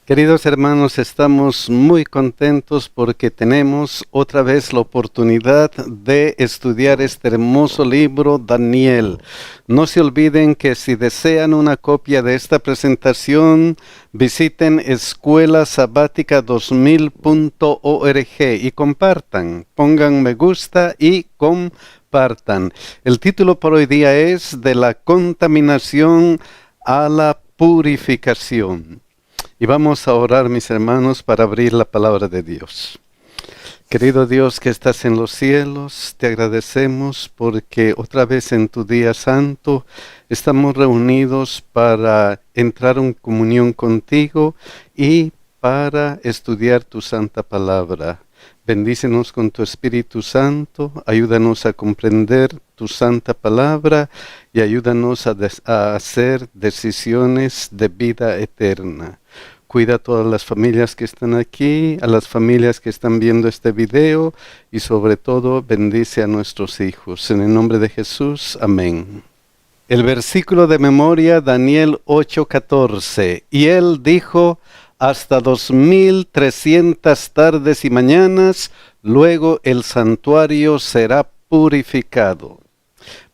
Queridos hermanos, estamos muy contentos porque tenemos otra vez la oportunidad de estudiar este hermoso libro, Daniel. No se olviden que si desean una copia de esta presentación, visiten escuelasabática2000.org y compartan, pongan me gusta y compartan. El título por hoy día es De la contaminación a la purificación. Y vamos a orar, mis hermanos, para abrir la palabra de Dios. Querido Dios que estás en los cielos, te agradecemos porque otra vez en tu día santo estamos reunidos para entrar en comunión contigo y para estudiar tu santa palabra. Bendícenos con tu Espíritu Santo, ayúdanos a comprender tu santa palabra y ayúdanos a hacer decisiones de vida eterna. Cuida a todas las familias que están aquí, a las familias que están viendo este video y sobre todo bendice a nuestros hijos. En el nombre de Jesús, amén. El versículo de memoria, Daniel 8:14. Y él dijo: hasta 2300 tardes y mañanas, luego el santuario será purificado.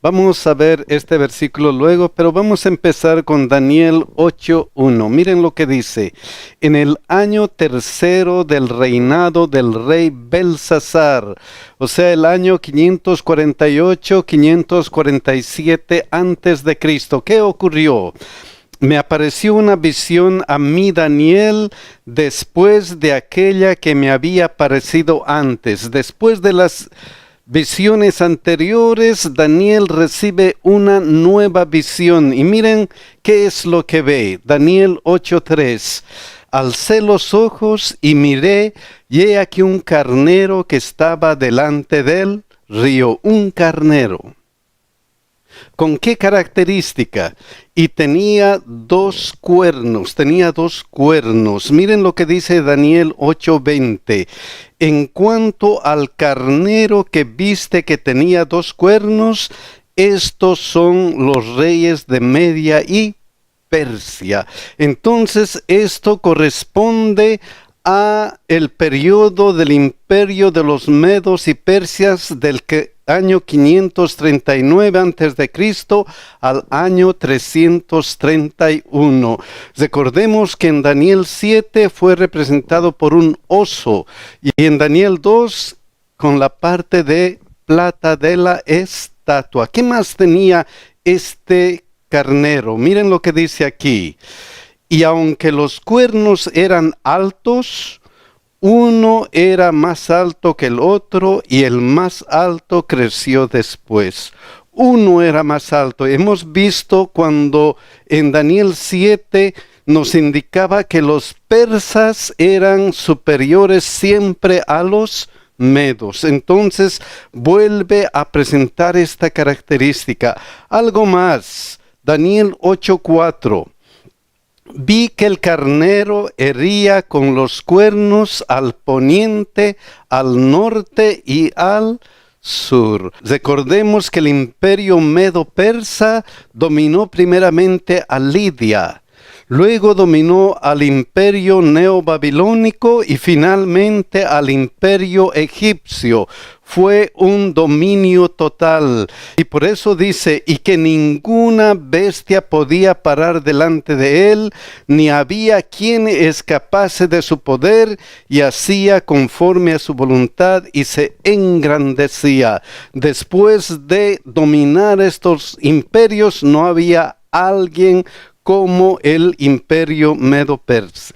Vamos a ver este versículo luego, pero vamos a empezar con Daniel 8:1. Miren lo que dice: en el año tercero del reinado del rey Belsasar, o sea, el año 548-547 antes de Cristo. ¿Qué ocurrió? Me apareció una visión a mí, Daniel, después de aquella que me había aparecido antes. Después de las visiones anteriores, Daniel recibe una nueva visión. Y miren qué es lo que ve. Daniel 8:3. Alcé los ojos y miré, y he aquí un carnero que estaba delante del río. Un carnero. ¿Con qué característica? Y tenía dos cuernos. Miren lo que dice Daniel 8:20. En cuanto al carnero que viste que tenía dos cuernos, estos son los reyes de Media y Persia. Entonces esto corresponde a el periodo del imperio de los medos y persias del año 539 antes de Cristo al año 331. Recordemos que en Daniel 7 fue representado por un oso y en Daniel 2 con la parte de plata de la estatua. ¿Qué más tenía este carnero? Miren lo que dice aquí. Y aunque los cuernos eran altos, uno era más alto que el otro y el más alto creció después. Uno era más alto. Hemos visto cuando en Daniel 7 nos indicaba que los persas eran superiores siempre a los medos. Entonces vuelve a presentar esta característica. Algo más. Daniel 8:4. Vi que el carnero hería con los cuernos al poniente, al norte y al sur. Recordemos que el imperio medo-persa dominó primeramente a Lidia, luego dominó al imperio neobabilónico y finalmente al imperio egipcio. Fue un dominio total. Y por eso dice, y que ninguna bestia podía parar delante de él, ni había quien escapase de su poder, y hacía conforme a su voluntad y se engrandecía. Después de dominar estos imperios, no había alguien como el imperio medo-persa.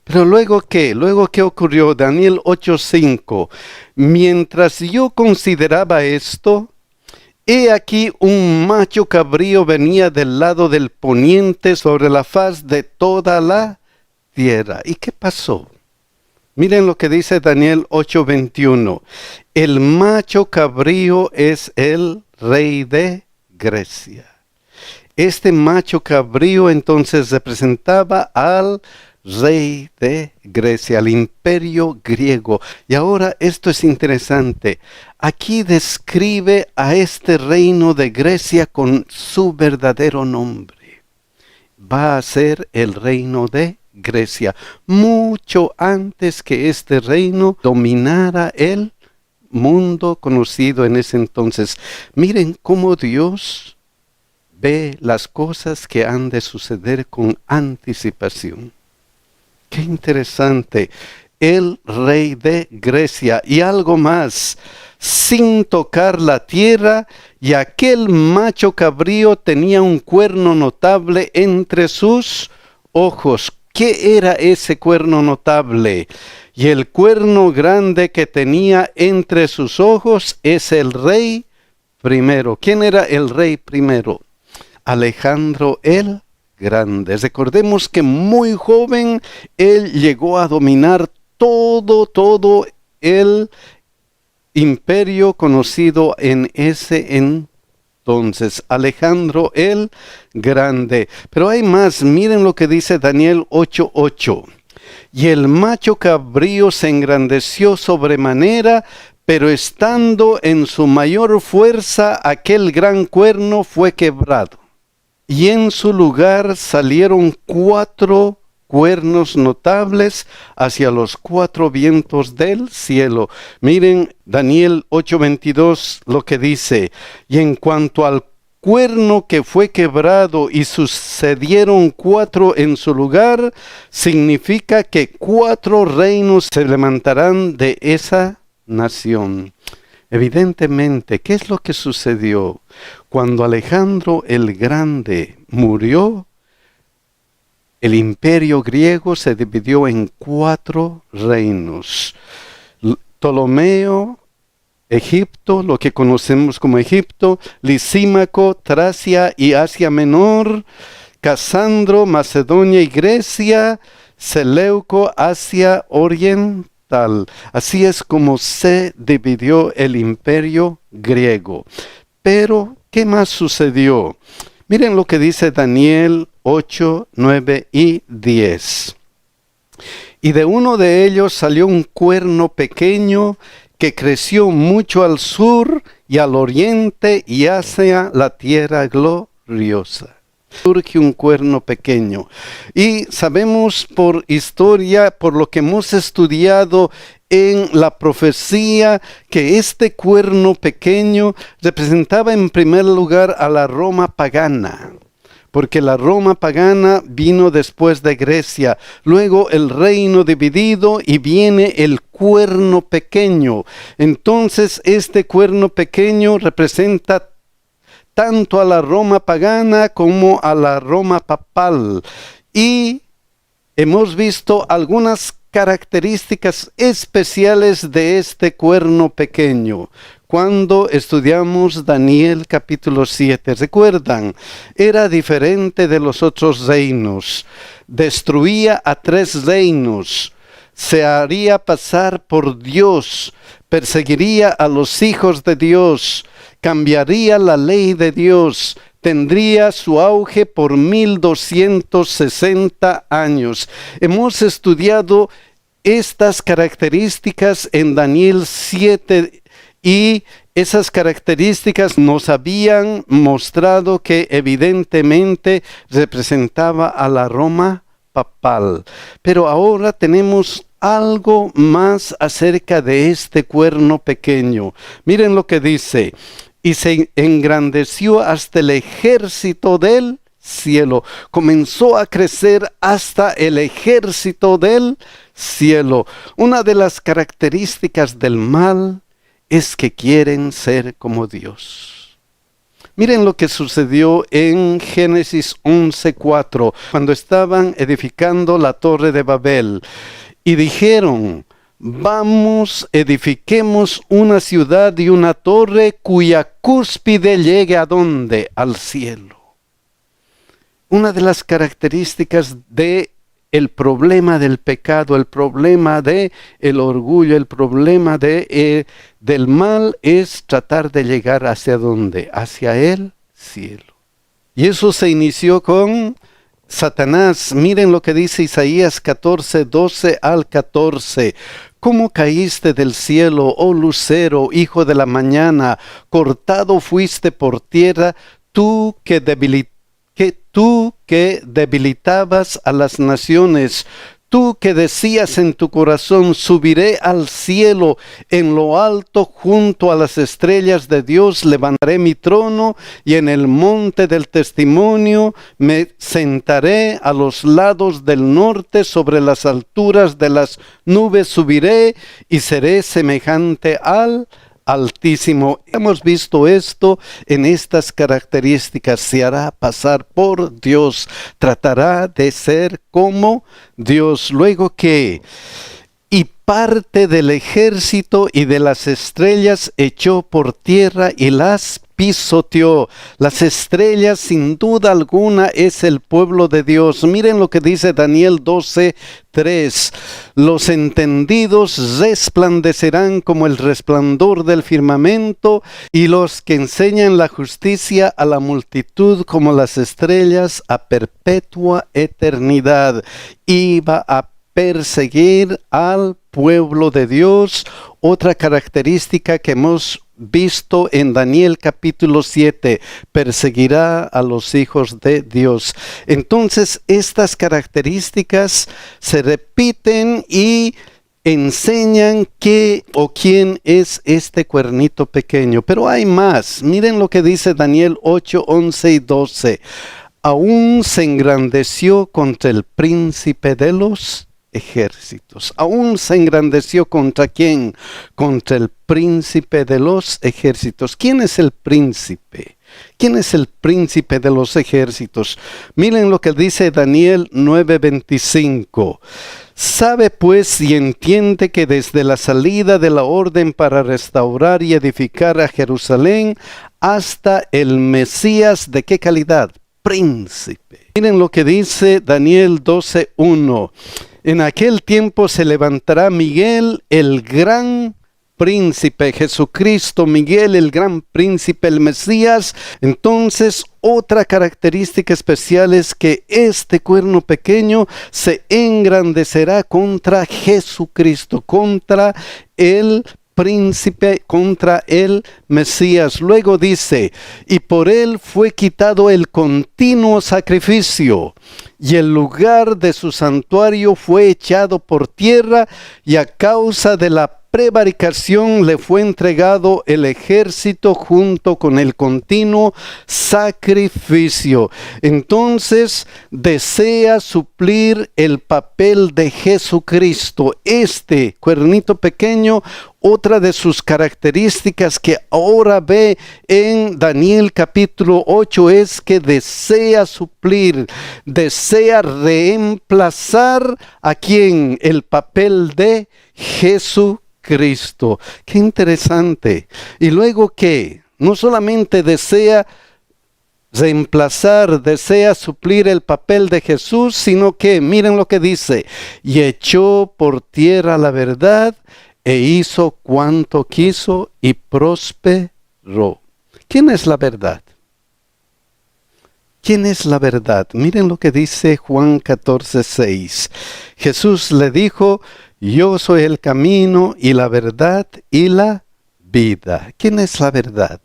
Pero luego ¿qué? Luego ¿qué ocurrió? Daniel 8:5. Mientras yo consideraba esto, he aquí un macho cabrío venía del lado del poniente sobre la faz de toda la tierra. ¿Y qué pasó? Miren lo que dice Daniel 8:21. El macho cabrío es el rey de Grecia. Este macho cabrío entonces representaba al rey de Grecia, al imperio griego. Y ahora esto es interesante. Aquí describe a este reino de Grecia con su verdadero nombre. Va a ser el reino de Grecia, mucho antes que este reino dominara el mundo conocido en ese entonces. Miren cómo Dios ve las cosas que han de suceder con anticipación. Qué interesante. El rey de Grecia y algo más, sin tocar la tierra, y aquel macho cabrío tenía un cuerno notable entre sus ojos. ¿Qué era ese cuerno notable? Y el cuerno grande que tenía entre sus ojos es el rey primero. ¿Quién era el rey primero? Alejandro el Grande. Recordemos que muy joven él llegó a dominar todo el imperio conocido en ese entonces, Alejandro el Grande. Pero hay más, miren lo que dice Daniel 8:8. Y el macho cabrío se engrandeció sobremanera, pero estando en su mayor fuerza, aquel gran cuerno fue quebrado. Y en su lugar salieron 4 cuernos notables hacia los 4 vientos del cielo. Miren Daniel 8:22 lo que dice. Y en cuanto al cuerno que fue quebrado y sucedieron 4 en su lugar, significa que 4 reinos se levantarán de esa nación. Evidentemente, ¿qué es lo que sucedió? Cuando Alejandro el Grande murió, el imperio griego se dividió en 4 reinos. Ptolomeo, Egipto, lo que conocemos como Egipto, Lisímaco, Tracia y Asia Menor, Casandro, Macedonia y Grecia, Seleuco, Asia Oriental. Así es como se dividió el imperio griego. Pero, ¿qué más sucedió? Miren lo que dice Daniel 8, 9 y 10. Y de uno de ellos salió un cuerno pequeño que creció mucho al sur y al oriente y hacia la tierra gloriosa. Surge un cuerno pequeño. Y sabemos por historia, por lo que hemos estudiado en la profecía, que este cuerno pequeño representaba en primer lugar a la Roma pagana. Porque la Roma pagana vino después de Grecia, luego el reino dividido y viene el cuerno pequeño. Entonces este cuerno pequeño representa tanto a la Roma pagana como a la Roma papal. Y hemos visto algunas características especiales de este cuerno pequeño cuando estudiamos Daniel capítulo 7. ¿Recuerdan? Era diferente de los otros reinos. Destruía a 3 reinos. Se haría pasar por Dios. Perseguiría a los hijos de Dios. Cambiaría la ley de Dios. Tendría su auge por 1260 años. Hemos estudiado estas características en Daniel 7 y esas características nos habían mostrado que evidentemente representaba a la Roma papal. Pero ahora tenemos algo más acerca de este cuerno pequeño. Miren lo que dice. Y se engrandeció hasta el ejército del cielo. Comenzó a crecer hasta el ejército del cielo. Una de las características del mal es que quieren ser como Dios. Miren lo que sucedió en Génesis 11:4, cuando estaban edificando la torre de Babel. Y dijeron: vamos, edifiquemos una ciudad y una torre cuya cúspide llegue ¿a dónde? Al cielo. Una de las características de el problema del pecado, el problema de el orgullo, el problema del mal es tratar de llegar ¿hacia dónde? Hacia el cielo. Y eso se inició con Satanás. Miren lo que dice Isaías 14, 12 al 14. ¿Cómo caíste del cielo, oh lucero, hijo de la mañana? Cortado fuiste por tierra, tú que que tú que debilitabas a las naciones, tú que decías en tu corazón, subiré al cielo, en lo alto junto a las estrellas de Dios levantaré mi trono, y en el monte del testimonio me sentaré a los lados del norte, sobre las alturas de las nubes subiré, y seré semejante al Altísimo. Hemos visto esto en estas características. Se hará pasar por Dios. Tratará de ser como Dios. Luego que y parte del ejército y de las estrellas echó por tierra y las pisoteó. Las estrellas, sin duda alguna, es el pueblo de Dios. Miren lo que dice Daniel 12:3. Los entendidos resplandecerán como el resplandor del firmamento, y los que enseñan la justicia a la multitud como las estrellas a perpetua eternidad. Iba a perseguir al pueblo de Dios. Otra característica que hemos visto en Daniel capítulo 7, perseguirá a los hijos de Dios. Entonces, estas características se repiten y enseñan qué o quién es este cuernito pequeño. Pero hay más. Miren lo que dice Daniel 8, 11 y 12. Aún se engrandeció contra el príncipe de los ejércitos. Aún se engrandeció contra quién? Contra el príncipe de los ejércitos. ¿Quién es el príncipe? ¿Quién es el príncipe de los ejércitos? Miren lo que dice Daniel 9:25. Sabe pues y entiende que desde la salida de la orden para restaurar y edificar a Jerusalén hasta el Mesías, ¿de qué calidad? Príncipe. Miren lo que dice Daniel 12:1. En aquel tiempo se levantará Miguel, el gran príncipe, Jesucristo, Miguel, el gran príncipe, el Mesías. Entonces, otra característica especial es que este cuerno pequeño se engrandecerá contra Jesucristo, contra el príncipe, contra el Mesías. Luego dice, y por él fue quitado el continuo sacrificio, y el lugar de su santuario fue echado por tierra, y a causa de la prevaricación le fue entregado el ejército junto con el continuo sacrificio. Entonces desea suplir el papel de Jesucristo. Este cuernito pequeño, otra de sus características que ahora ve en Daniel capítulo 8 es que desea suplir, desea reemplazar a quien el papel de Jesucristo. Qué interesante. Y luego que no solamente desea reemplazar, desea suplir el papel de Jesús, sino que, miren lo que dice, y echó por tierra la verdad e hizo cuanto quiso y prosperó. ¿Quién es la verdad? ¿Quién es la verdad? Miren lo que dice Juan 14:6. Jesús le dijo, yo soy el camino y la verdad y la vida. ¿Quién es la verdad?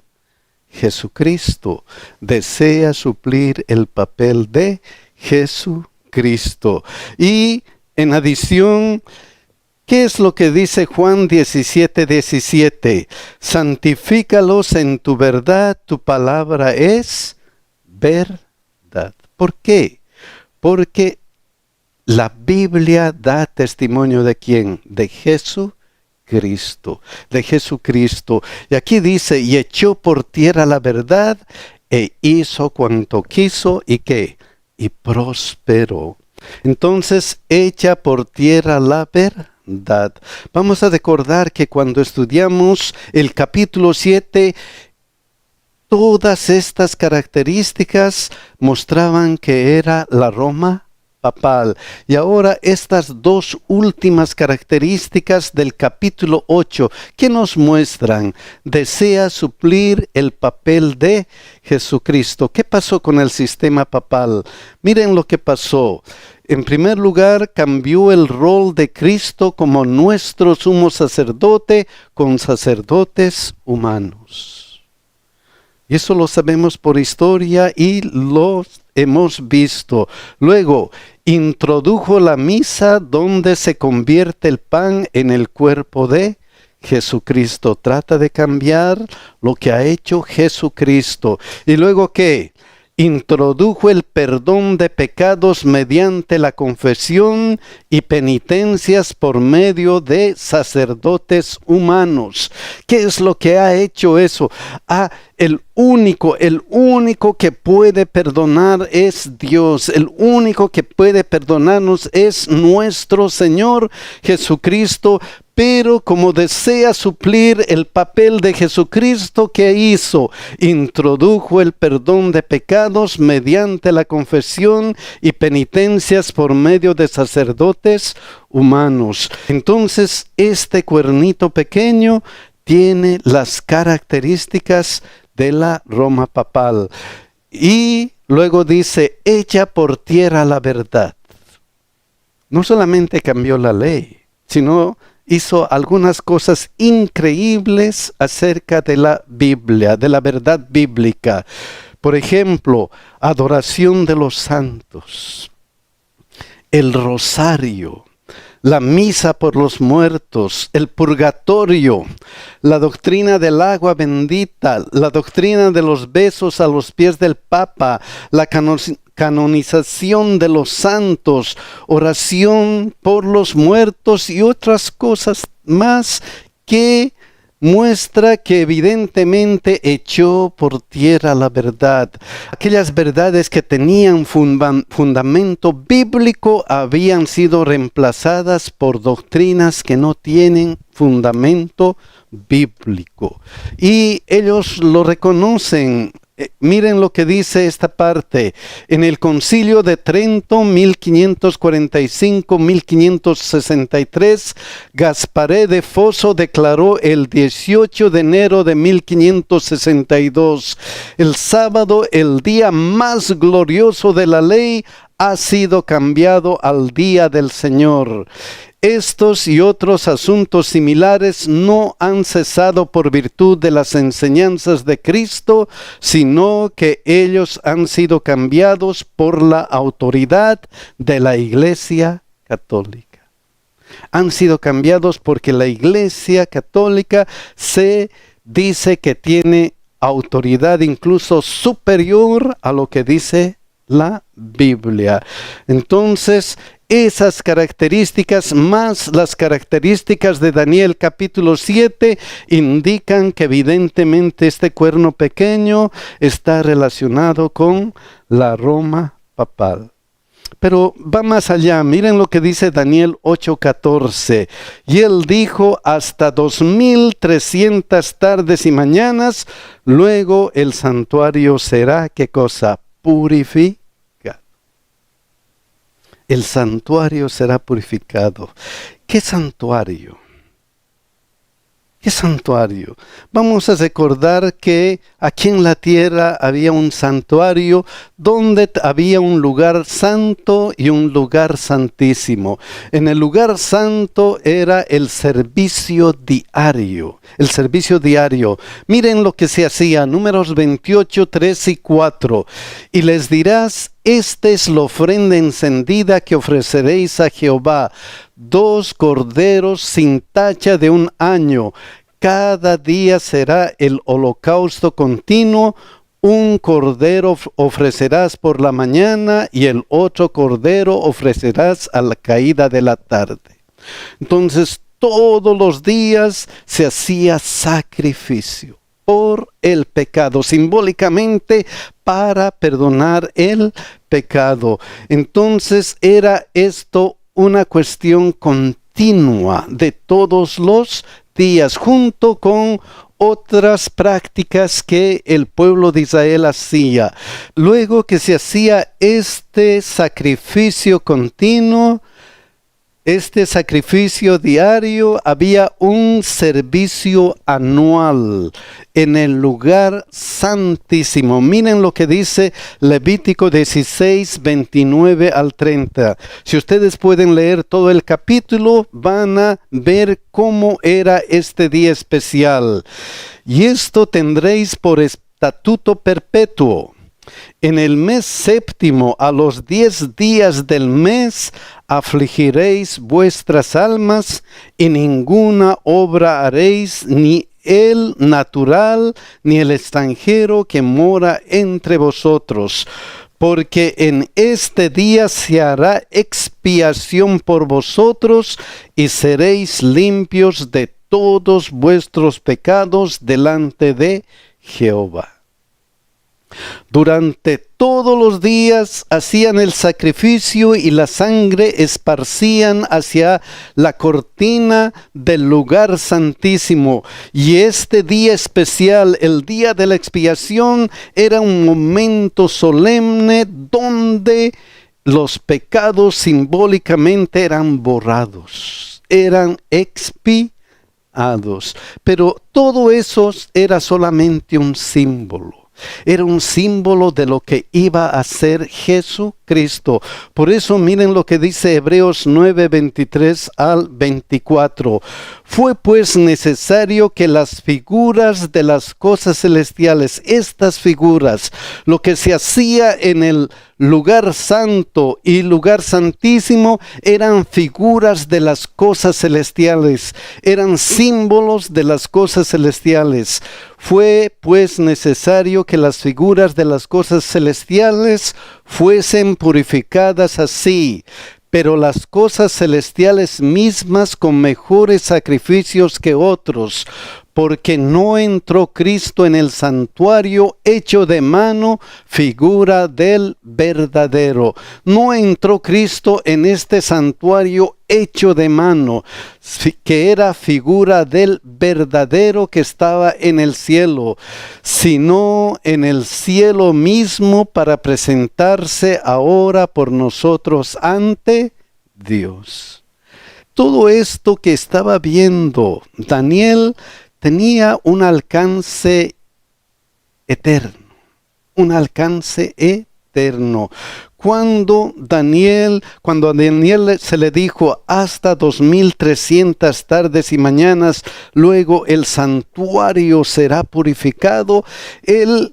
Jesucristo. Desea suplir el papel de Jesucristo. Y en adición, ¿qué es lo que dice Juan 17:17? Santifícalos en tu verdad, tu palabra es verdad. ¿Por qué? Porque la Biblia da testimonio de ¿quién? De Jesucristo. De Jesucristo. Y aquí dice, y echó por tierra la verdad e hizo cuanto quiso y ¿qué? Y prosperó. Entonces, echa por tierra la verdad. Vamos a recordar que cuando estudiamos el capítulo 7, todas estas características mostraban que era la Roma papal. Y ahora estas dos últimas características del capítulo 8, que nos muestran, desea suplir el papel de Jesucristo. ¿Qué pasó con el sistema papal? Miren lo que pasó. En primer lugar, cambió el rol de Cristo como nuestro sumo sacerdote con sacerdotes humanos. Y eso lo sabemos por historia y lo hemos visto. Luego, introdujo la misa donde se convierte el pan en el cuerpo de Jesucristo. Trata de cambiar lo que ha hecho Jesucristo. Y luego, ¿qué? Introdujo el perdón de pecados mediante la confesión y penitencias por medio de sacerdotes humanos. ¿Qué es lo que ha hecho eso? El único que puede perdonar es Dios. El único que puede perdonarnos es nuestro Señor Jesucristo. Pero como desea suplir el papel de Jesucristo, ¿qué hizo? Introdujo el perdón de pecados mediante la confesión y penitencias por medio de sacerdotes humanos. Entonces, este cuernito pequeño tiene las características de la Roma papal. Y luego dice, echa por tierra la verdad. No solamente cambió la ley, sino hizo algunas cosas increíbles acerca de la Biblia, de la verdad bíblica. Por ejemplo, adoración de los santos, el rosario, la misa por los muertos, el purgatorio, la doctrina del agua bendita, la doctrina de los besos a los pies del Papa, la canonización de los santos, oración por los muertos y otras cosas más que muestra que evidentemente echó por tierra la verdad. Aquellas verdades que tenían fundamento bíblico habían sido reemplazadas por doctrinas que no tienen fundamento bíblico. Y ellos lo reconocen. Miren lo que dice esta parte. En el Concilio de Trento, 1545-1563, Gasparé de Fosso declaró el 18 de enero de 1562: el sábado, el día más glorioso de la ley, ha sido cambiado al día del Señor. Estos y otros asuntos similares no han cesado por virtud de las enseñanzas de Cristo, sino que ellos han sido cambiados por la autoridad de la Iglesia Católica. Han sido cambiados porque la Iglesia Católica se dice que tiene autoridad incluso superior a lo que dice la Biblia. Entonces, esas características más las características de Daniel capítulo 7 indican que evidentemente este cuerno pequeño está relacionado con la Roma papal. Pero va más allá. Miren lo que dice Daniel 8:14. Y él dijo: hasta 2300 tardes y mañanas, luego el santuario será, ¿qué cosa? Purificado. El santuario será purificado. ¿Qué santuario? ¿Qué santuario? Vamos a recordar que aquí en la tierra había un santuario donde había un lugar santo y un lugar santísimo. En el lugar santo era el servicio diario. El servicio diario. Miren lo que se hacía. Números 28, 3 y 4. Y les dirás: esta es la ofrenda encendida que ofreceréis a Jehová: 2 corderos sin tacha de 1 año. Cada día será el holocausto continuo. 1 cordero ofrecerás por la mañana y el otro cordero ofrecerás a la caída de la tarde. Entonces, todos los días se hacía sacrificio por el pecado, simbólicamente para perdonar el pecado. Entonces era esto una cuestión continua de todos los días, junto con otras prácticas que el pueblo de Israel hacía. Luego que se hacía este sacrificio continuo, este sacrificio diario, había un servicio anual en el lugar santísimo. Miren lo que dice Levítico 16, 29 al 30. Si ustedes pueden leer todo el capítulo, van a ver cómo era este día especial. Y esto tendréis por estatuto perpetuo. En el mes séptimo, a los 10 días del mes, afligiréis vuestras almas, y ninguna obra haréis, ni el natural, ni el extranjero que mora entre vosotros. Porque en este día se hará expiación por vosotros, y seréis limpios de todos vuestros pecados delante de Jehová. Durante todos los días hacían el sacrificio y la sangre esparcían hacia la cortina del lugar santísimo. Y este día especial, el día de la expiación, era un momento solemne donde los pecados simbólicamente eran borrados, eran expiados. Pero todo eso era solamente un símbolo. Era un símbolo de lo que iba a ser Jesucristo. Por eso miren lo que dice Hebreos 9, 23 al 24. Fue pues necesario que las figuras de las cosas celestiales, estas figuras, lo que se hacía en el lugar santo y lugar santísimo, eran figuras de las cosas celestiales, eran símbolos de las cosas celestiales. Fue pues necesario que las figuras de las cosas celestiales fuesen purificadas así, pero las cosas celestiales mismas con mejores sacrificios que otros, porque no entró Cristo en el santuario hecho de mano, figura del verdadero. No entró Cristo en este santuario hecho de mano, que era figura del verdadero que estaba en el cielo, sino en el cielo mismo, para presentarse ahora por nosotros ante Dios. Todo esto que estaba viendo Daniel tenía un alcance eterno, un alcance eterno. Cuando a Daniel se le dijo hasta 2300 tardes y mañanas, luego el santuario será purificado, se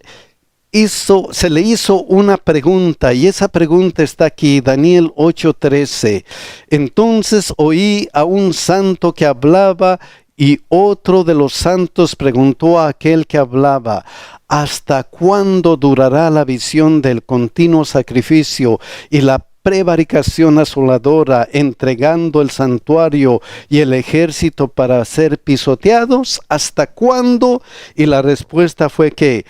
le hizo una pregunta, y esa pregunta está aquí, Daniel 8:13. Entonces oí a un santo que hablaba, y otro de los santos preguntó a aquel que hablaba: ¿hasta cuándo durará la visión del continuo sacrificio y la prevaricación asoladora, entregando el santuario y el ejército para ser pisoteados? ¿Hasta cuándo? Y la respuesta fue que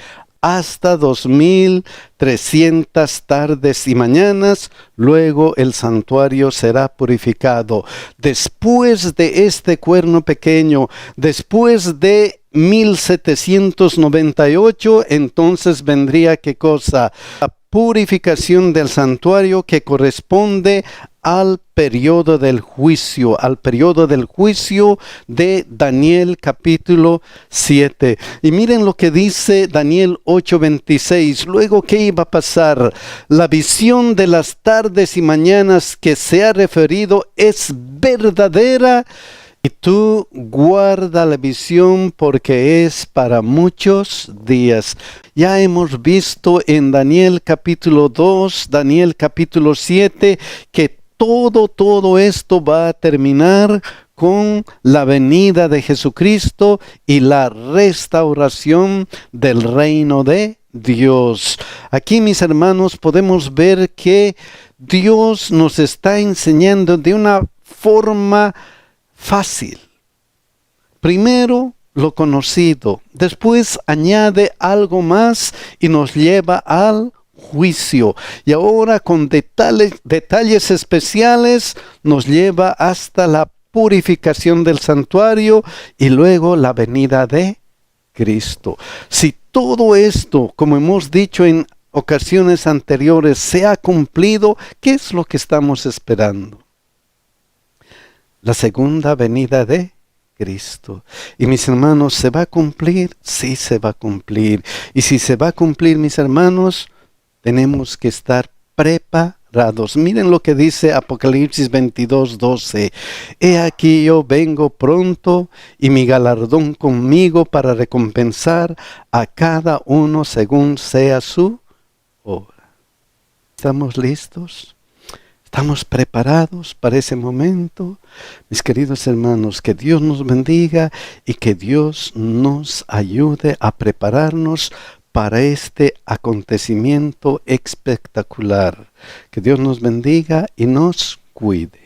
hasta 2300 tardes y mañanas, luego el santuario será purificado. Después de este cuerno pequeño, después de 1798, entonces vendría ¿qué cosa? La purificación del santuario, que corresponde al periodo del juicio, de Daniel capítulo 7. Y miren lo que dice Daniel 8:26. Luego, ¿qué iba a pasar? La visión de las tardes y mañanas que se ha referido es verdadera, y tú guarda la visión, porque es para muchos días. Ya hemos visto en Daniel capítulo 2, Daniel capítulo 7, que todo esto va a terminar con la venida de Jesucristo y la restauración del reino de Dios. Aquí, mis hermanos, podemos ver que Dios nos está enseñando de una forma fácil. Primero, lo conocido. Después añade algo más y nos lleva al juicio. Y ahora, con detalles especiales, nos lleva hasta la purificación del santuario y luego la venida de Cristo. Si todo esto, como hemos dicho en ocasiones anteriores, se ha cumplido, ¿qué es lo que estamos esperando? La segunda venida de Cristo. Y mis hermanos, ¿se va a cumplir? Sí, se va a cumplir. Y si se va a cumplir, mis hermanos, tenemos que estar preparados. Miren lo que dice Apocalipsis 22:12. He aquí yo vengo pronto, y mi galardón conmigo, para recompensar a cada uno según sea su hora. ¿Estamos listos? ¿Estamos preparados para ese momento? Mis queridos hermanos, que Dios nos bendiga y que Dios nos ayude a prepararnos para este acontecimiento espectacular. Que Dios nos bendiga y nos cuide.